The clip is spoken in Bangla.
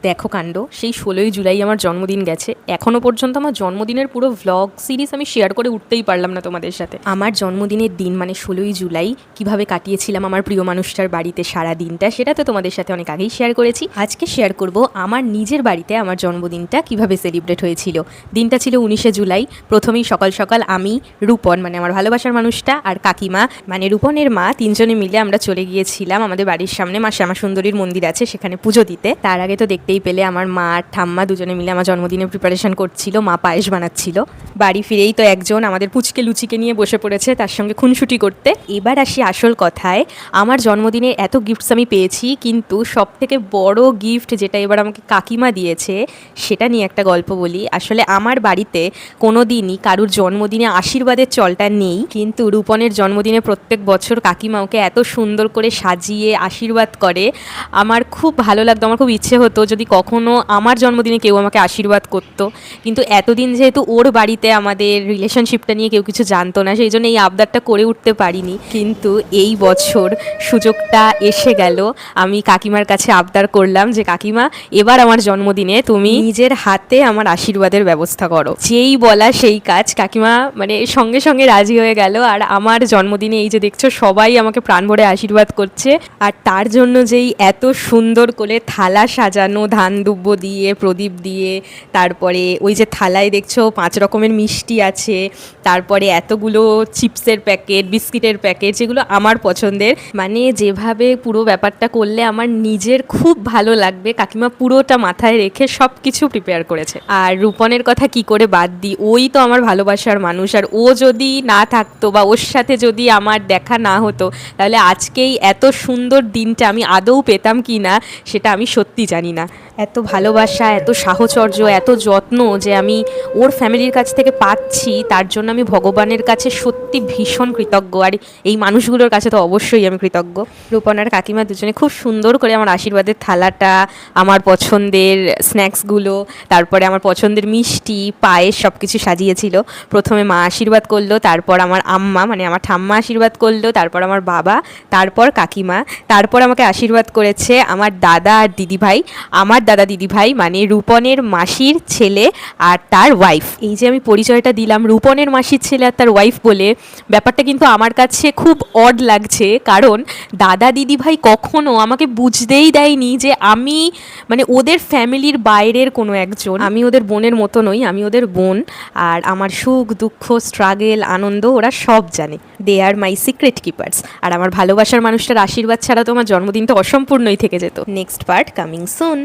দেখো কাণ্ড, সেই 16ই জুলাই আমার জন্মদিন গেছে, এখনো পর্যন্ত আমার জন্মদিনের পুরো ভ্লগ সিরিজ আমি শেয়ার করে উঠতেই পারলাম না তোমাদের সাথে। আমার জন্মদিনের দিন মানে 16ই জুলাই কিভাবে কাটিয়েছিলাম আমার প্রিয় মানুষটার বাড়িতে সারা দিনটা, সেটা তো তোমাদের সাথে অনেক আগেই শেয়ার করেছি। আজকে শেয়ার করব আমার নিজের বাড়িতে আমার জন্মদিনটা কিভাবে সেলিব্রেট হয়েছিল। দিনটা ছিল 19শে জুলাই। প্রথমেই সকাল সকাল আমি, রূপন মানে আমার ভালোবাসার মানুষটা, আর কাকিমা মানে রূপনের মা, তিনজনে মিলে আমরা চলে গিয়েছিলাম আমাদের বাড়ির সামনে মা শ্যামা সুন্দরীর মন্দির আছে, সেখানে পুজো দিতে। তার আগে তো দেখতেই পেলে আমার মা আর ঠাম্মা দুজনে মিলে আমার জন্মদিনের প্রিপারেশন করছিল, মা পায়েস বানাচ্ছিল। বাড়ি ফিরেই তো একজন আমাদের পুচকে লুচিকে নিয়ে বসে পড়েছে তার সঙ্গে খুনসুটি করতে। এবার আসি আসল কথায়, আমার জন্মদিনে এত গিফটস আমি পেয়েছি, কিন্তু সব থেকে বড় গিফট যেটা এবার আমাকে কাকিমা দিয়েছে সেটা নিয়ে একটা গল্প বলি। আসলে আমার বাড়িতে কোনো দিনই কারুর জন্মদিনে আশীর্বাদের চলটা নেই, কিন্তু রূপনের জন্মদিনে প্রত্যেক বছর কাকিমা ওকে এত সুন্দর করে সাজিয়ে আশীর্বাদ করে, আমার খুব ভালো লাগতো। আমার খুব ইচ্ছে হতো যদি কখনো আমার জন্মদিনে কেউ আমাকে আশীর্বাদ করতো, কিন্তু এতদিন যেহেতু ওর বাড়িতে আমাদের রিলেশনশিপটা নিয়ে কেউ কিছু জানতো না, সেই জন্য এই আবদারটা করে উঠতে পারিনি। কিন্তু এই বছর সুযোগটা এসে গেল, আমি কাকিমার কাছে আবদার করলাম যে কাকিমা, এবার আমার জন্মদিনে তুমি নিজের হাতে আমার আশীর্বাদের ব্যবস্থা করো। যেই বলা সেই কাজ, কাকিমা মানে সঙ্গে সঙ্গে রাজি হয়ে গেল। আর আমার জন্মদিনে এই যে দেখছো সবাই আমাকে প্রাণ ভরে আশীর্বাদ করছে, আর তার জন্য যেই এত সুন্দর করে থালা সাজানো, ধান দুব্য দিয়ে, প্রদীপ দিয়ে, তারপরে ওই যে থালায় দেখছো 5 রকমের মিষ্টি আছে, তারপরে এতগুলো চিপসের প্যাকেট, বিস্কিটের প্যাকেট, যেগুলো আমার পছন্দের। মানে যেভাবে পুরো ব্যাপারটা করলে আমার নিজের খুব ভালো লাগবে, কাকিমা পুরোটা মাথায় রেখে সব কিছু প্রিপেয়ার করেছে। আর রূপনের কথা কি করে বাদ দিই, ওই তো আমার ভালোবাসার মানুষ, আর ও যদি না থাকতো বা ওর সাথে যদি আমার দেখা না হতো, তাহলে আজকেই এত সুন্দর দিনটা আমি আদৌ পেতাম কি না সেটা আমি সত্যি জানি না। এত ভালোবাসা, এত সাহচর্য, এত যত্ন যে আমি ওর ফ্যামিলির কাছ থেকে পাচ্ছি, তার জন্য আমি ভগবানের কাছে সত্যি ভীষণ কৃতজ্ঞ। আর এই মানুষগুলোর কাছে তো অবশ্যই আমি কৃতজ্ঞ। রূপন আর কাকিমা দুজনে খুব সুন্দর করে আমার আশীর্বাদের থালাটা, আমার পছন্দের স্ন্যাক্সগুলো, তারপরে আমার পছন্দের মিষ্টি, পায়েস সব কিছু সাজিয়েছিল। প্রথমে মা আশীর্বাদ করলো, তারপর আমার আম্মা মানে আমার ঠাম্মা আশীর্বাদ করলো, তারপর আমার বাবা, তারপর কাকিমা, তারপর আমাকে আশীর্বাদ করেছে আমার দাদা আর দিদিভাই। আমার দাদা দিদিভাই মানে রূপনের মাসির ছেলে আর তার ওয়াইফ। এই যে আমি পরিচয়টা দিলাম রূপনের মাসির ছেলে আর তার ওয়াইফ বলে, ব্যাপারটা কিন্তু আমার কাছে খুব অড লাগছে, কারণ দাদা দিদিভাই কখনো আমাকে বুঝতেই দেয়নি যে আমি মানে ওদের ফ্যামিলির বাইরের কোনো একজন। আমি ওদের বোনের মতো নই, আমি ওদের বোন। আর আমার সুখ দুঃখ, স্ট্রাগেল, আনন্দ ওরা সব জানে। দে আর মাই সিক্রেট কিপার্স। আর আমার ভালোবাসার মানুষটার আশীর্বাদ ছাড়া তো আমার জন্মদিনটা অসম্পূর্ণই থেকে যেত। Next part coming soon.